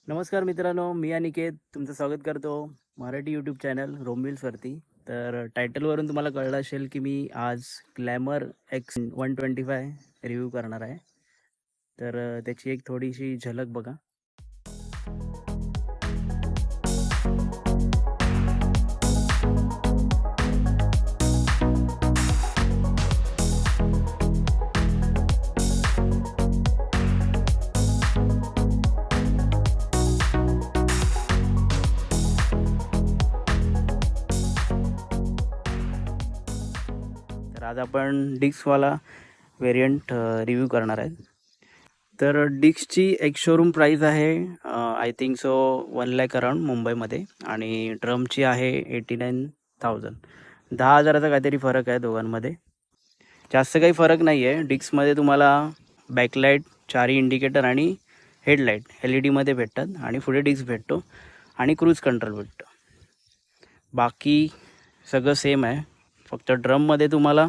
नमस्कार मित्रांनो, मी अनिकेत तुमचं स्वागत करतो मराठी यूट्यूब चॅनल रोमविल्सवरती. तर टायटलवरून तुम्हाला कळलं असेल की मी आज ग्लॅमर X125 रिव्ह्यू करणार आहे. तर त्याची एक थोडीशी झलक बघा. तर आज आपण डिस्कवाला व्हेरियंट रिव्ह्यू करणार आहे. तर डिस्कची एक शोरूम प्राईस आहे I think so 1 lakh around मुंबईमध्ये, आणि ड्रमची आहे 89,000. 10,000चा काहीतरी फरक आहे दोघांमध्ये. जास्त काही फरक नाही आहे. डिस्कमध्ये तुम्हाला बॅकलाईट, चारही इंडिकेटर आणि हेडलाईट LED मध्ये भेटतात, आणि पुढे डिस्क भेटतो आणि क्रूज कंट्रोल भेटतो. बाकी सगळं सेम आहे. फक्त ड्रममध्ये तुम्हाला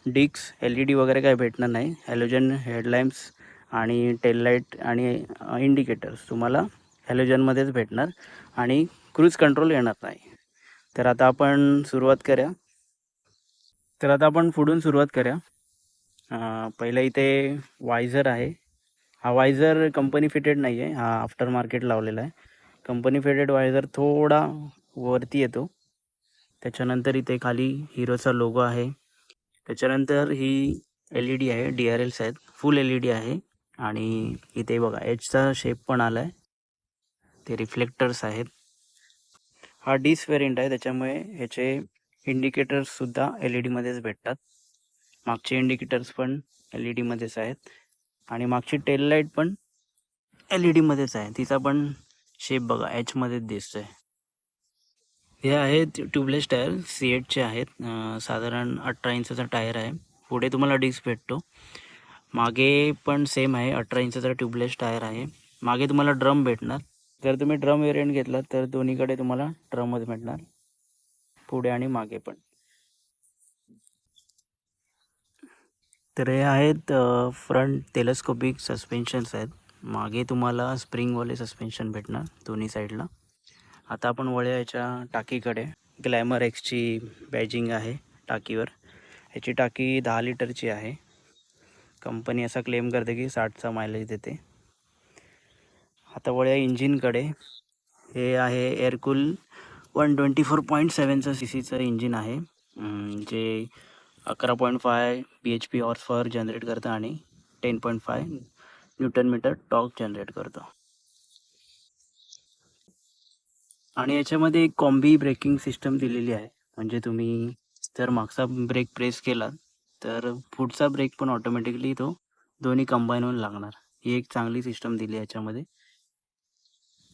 डिस्क LED वगैरे काही भेटणार नाही. हॅलोजन हेडलॅम्प्स आणि टेललाईट आणि इंडिकेटर्स तुम्हाला हॅलोजनमध्येच भेटणार, आणि क्रूज कंट्रोल येणार नाही. तर आता आपण पुढून सुरुवात करूया. पहिलं इथे वायझर आहे. हा वायझर कंपनी फिटेड नाही आहे, हा आफ्टर मार्केट लावलेला आहे. कंपनी फिटेड वायझर थोडा वरती येतो. त्याच्यानंतर इथे खाली हिरोचा लोगो आहे. त्याच्यानंतर ही LED आहे, DRLs आहेत, फुल LED आहे. आणि इथे बघा एचचा शेप पण आला आहे, ते रिफ्लेक्टर्स आहेत. हा डिस वेरियंट आहे, त्याच्यामुळे ह्याचे इंडिकेटर्ससुद्धा LED मध्येच भेटतात. मागचे इंडिकेटर्स पण LED मध्येच आहेत, आणि मागची टेल लाईट पण LED मध्येच आहे. तिचा पण शेप बघा एचमध्येच दिसतोय. हे आहेत ट्यूबलेस टायर, C8चे आहेत. साधारण 18 इंचाचा टायर आहे. पुढे तुम्हाला डिस्क भेटतो. मागे पण सेम आहे, 18 इंचाचा ट्यूबलेस टायर आहे. मागे तुम्हाला ड्रम भेटणार. जर तुम्ही ड्रम वेरियंट घेतलात तर दोन्हीकडे तुम्हाला ड्रमच भेटणार, पुढे आणि मागे पण. तर हे आहेत फ्रंट टेलेस्कोपिक सस्पेन्शन्स आहेत. मागे तुम्हाला स्प्रिंगवाले सस्पेन्शन भेटणार दोन्ही साईडला. आता आपण वळूया याच्या टाकीकडे. ग्लॅमर एक्सची बॅजिंग आहे टाकीवर. ह्याची टाकी 10 लिटरची आहे. कंपनी असा क्लेम करते की 60चा मायलेज देते. आता वळूया इंजिनकडे. हे आहे एअरकूल 124.7चा CCचं इंजिन आहे, जे 11.5 bhp हॉर्स पॉवर जनरेट करतं आणि 10.5 न्यूटन मीटर टॉर्क जनरेट करतो. आणि याच्यामध्ये एक कॉम्बी ब्रेकिंग सिस्टम दिलेली आहे. म्हणजे तुम्ही जर मागचा ब्रेक प्रेस केला तर पुढचा ब्रेक पण ऑटोमॅटिकली तो दोन्ही कंबाईन होऊन लागणार. ही एक चांगली सिस्टम दिली आहे याच्यामध्ये.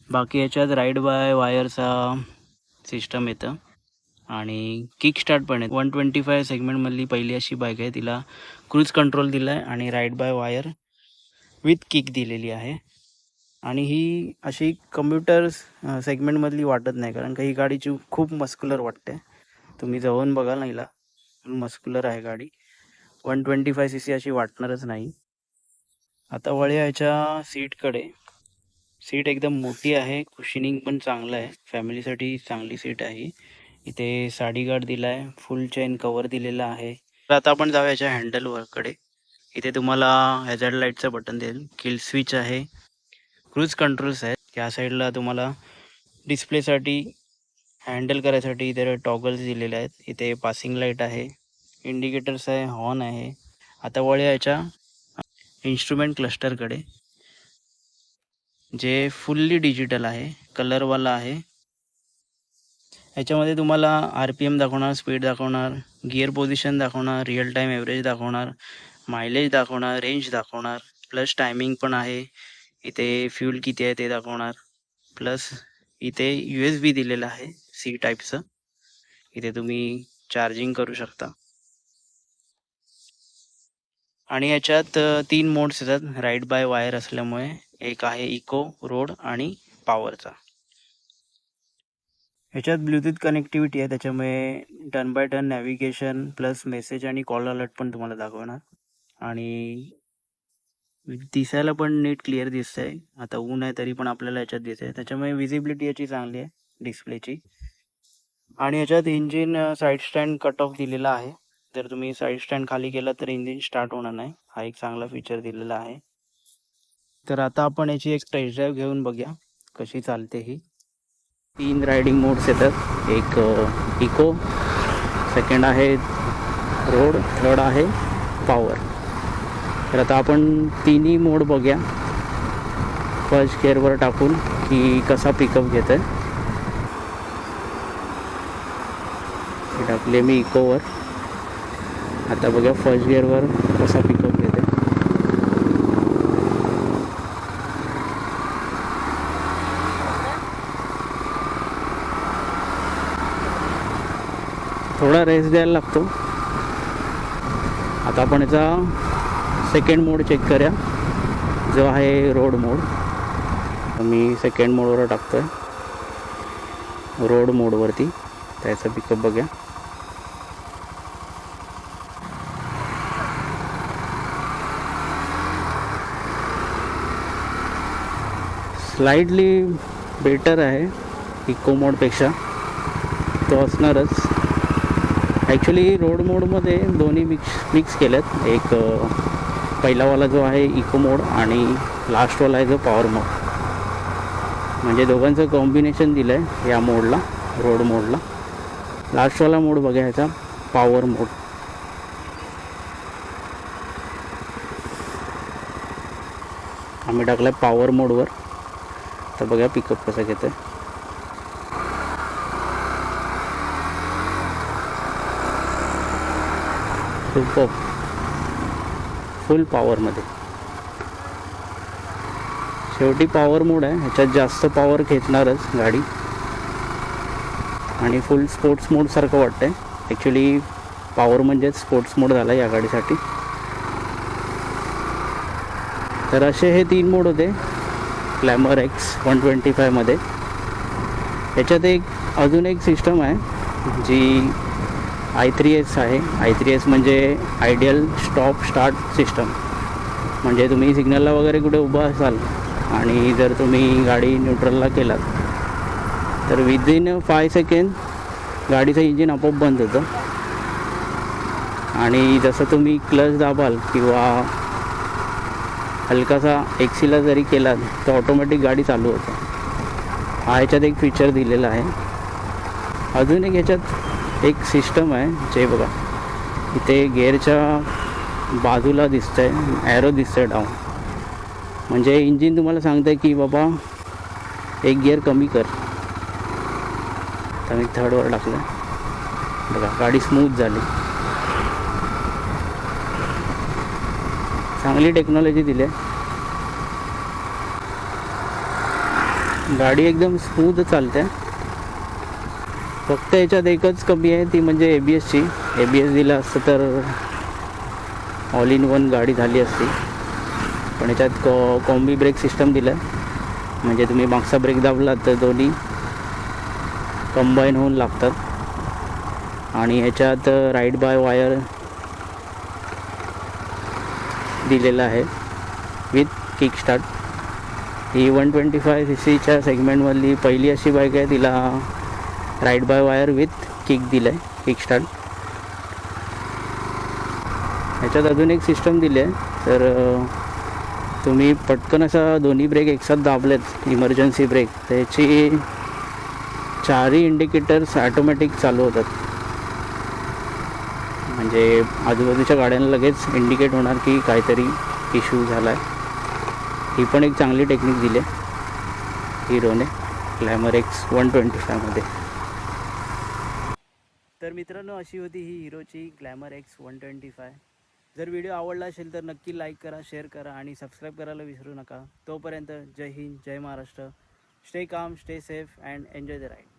बाकी याच्यात राईड बाय वायरचा सिस्टम येतं, आणि किक स्टार्ट पण आहे. 125 सेगमेंटमधली पहिली अशी बाईक आहे, तिला क्रूज कंट्रोल दिला आहे आणि ride by wire with kick दिलेली आहे. आणि ही अशी कम्प्युटर सेगमेंटमधली वाटत नाही, कारण का ही गाडीची खूप मस्क्युलर वाटते. तुम्ही जवळून बघाल ना हिला, मस्क्युलर आहे गाडी. 125cc अशी वाटणारच नाही. आता वळूया याच्या सीटकडे. सीट एकदम मोठी आहे, कुशनिंग पण चांगलं आहे, फॅमिलीसाठी चांगली सीट आहे. इथे साडी गार्ड दिला आहे, फुल चेन कवर दिलेला आहे. तर आता आपण जाऊया याच्या हँडलवरकडे. इथे तुम्हाला हॅझार्ड लाईटचं बटन देईल, किल स्विच आहे, क्रूज कंट्रोल्स आहेत. त्या साईडला तुम्हाला डिस्प्लेसाठी, हँडल करायसाठी इथे टॉगल्स दिलेले आहेत. इथे पासिंग लाईट आहे, इंडिकेटर्स आहे, हॉर्न आहे. आता वळूया याच्या इन्स्ट्रुमेंट क्लस्टरकडे, जे फुल्ली डिजिटल आहे, कलरवाला आहे. ह्याच्यामध्ये तुम्हाला RPM दाखवणार, स्पीड दाखवणार, गिअर पोझिशन दाखवणार, रिअल टाईम ॲव्हरेज दाखवणार, मायलेज दाखवणार, रेंज दाखवणार, प्लस टायमिंग पण आहे. इथे फ्यूल किती आहे ते दाखवणार. प्लस इथे USB दिलेलं आहे C टाईपचं. इथे तुम्ही चार्जिंग करू शकता. आणि याच्यात 3 मोड्स येतात राईड बाय वायर असल्यामुळे. एक आहे इको, रोड आणि पॉवरचा. ह्याच्यात ब्लूटूथ कनेक्टिव्हिटी आहे, त्याच्यामुळे turn by turn navigation plus message आणि कॉल अलर्ट पण तुम्हाला दाखवणार. आणि दिसायला पण नीट क्लिअर दिसतंय. आता ऊन आहे तरी पण आपल्याला याच्यात दिसतंय, त्याच्यामुळे विजिबिलिटी याची चांगली आहे डिस्प्लेची. आणि याच्यात engine side stand cut off दिलेला आहे. जर तुम्ही साईड स्टँड खाली केलं तर इंजिन स्टार्ट होणार नाही. हा एक चांगला फीचर दिलेला आहे. तर आता आपण याची एक टेस्ट ड्राईव्ह घेऊन बघूया कशी चालते ही. 3 रायडिंग मोड्स येतात. एक इको, सेकंड आहे रोड, थर्ड आहे पॉवर. तर आता आपण तिन्ही मोड बघूया फर्स्ट गिअरवर टाकून की कसा पिकअप घेत आहे. टाकले मी इकोवर. आता बघूया फर्स्ट गिअरवर कसा पिकअप घेते. थोडा रेस्ट द्यायला लागतो. आता आपण याचा सेकंड मोड चेक करूया जो आहे रोड मोड. मी सेकंड मोडवर टाकतोय रोड मोडवरती. त्याचा पिकअप बघूया. स्लाइडली बेटर आहे इको मोडपेक्षा, तो असणारच. ॲक्च्युली रोड मोडमध्ये दोन्ही मिक्स केलेत. एक पहिलावाला जो आहे इको मोड आणि लास्टवाला आहे जो पॉवर मोड. म्हणजे दोघांचं कॉम्बिनेशन दिलं आहे या मोडला, रोड मोडला. लास्टवाला मोड बघायचा पॉवर मोड. आम्ही टाकला पॉवर मोडवर. तर बघा पिकअप कसं घेतं. सुपर फुल पॉवरमध्ये. शेवटी पॉवर मोड आहे, ह्याच्यात जास्त पॉवर खेचणारच गाडी. आणि फुल स्पोर्ट्स मोडसारखं वाटतंय. ॲक्च्युली पॉवर म्हणजेच स्पोर्ट्स मोड झाला या गाडीसाठी. तर असे हे 3 मोड होते ग्लॅमर एक्स 125मध्ये. याच्यात एक अजून एक सिस्टम आहे जी i3S आहे. i3S म्हणजे आयडियल स्टॉप स्टार्ट सिस्टम. म्हणजे तुम्ही सिग्नलला वगैरे कुठे उभा असाल आणि जर तुम्ही गाडी न्यूट्रलला केलात तर विदिन 5 सेकंड गाडीचं इंजिन आपोआप बंद होतं. आणि जसं तुम्ही क्लच दाबाल किंवा हलकासा एक्सीला जरी केला तर ऑटोमॅटिक गाडी चालू होतं. हा ह्याच्यात एक फीचर दिलेला आहे. अजून एक ह्याच्यात एक सिस्टम आहे जे बघा इथे गिअरच्या बाजूला दिसतंय, ॲरो दिसतंय डाऊन. म्हणजे इंजिन तुम्हाला सांगतं की बाबा एक गिअर कमी कर. तर मी थर्डवर टाकलं. बघा गाडी स्मूथ झाली. चांगली टेक्नॉलॉजी दिली आहे. गाडी एकदम स्मूथ चालते. फक्त याच्यात एकच कमी आहे ती म्हणजे ABSची. ABS दिला असतं तर ऑल इन वन गाडी झाली असती. पण याच्यात कॉम्बी ब्रेक सिस्टम दिलं आहे. म्हणजे तुम्ही मागचा ब्रेक दाबलात तर दोन्ही कंबाईन होऊन लागतात. आणि ह्याच्यात राईड बाय वायर दिलेला आहे विथ किकस्टार्ट. ही 125cc सेगमेंटमधली पहिली अशी बाईक आहे तिला ride by wire with kick दिलं आहे, किकस्टार्ट. ह्याच्यात अजून एक सिस्टम दिली आहे. तर तुम्ही पटकन असा दोन्ही ब्रेक एकसाथ दाबलेत इमर्जन्सी ब्रेक तर ह्याची 4ही इंडिकेटर्स ॲटोमॅटिक चालू होतात. म्हणजे आजूबाजूच्या गाड्यांना लगेच इंडिकेट होणार की काहीतरी इश्यू झाला आहे. ही पण एक चांगली टेक्निक दिली आहे हिरोने ग्लॅमर एक्स 125मध्ये. तर मित्रांनो अशी होती ही हिरोची ग्लॅमर एक्स 125. जर व्हिडिओ आवडला असेल तर नक्की लाईक करा, शेअर करा आणि सबस्क्राईब करायला विसरू नका. तोपर्यंत जय हिंद, जय Maharashtra. Stay calm, stay safe and enjoy the ride.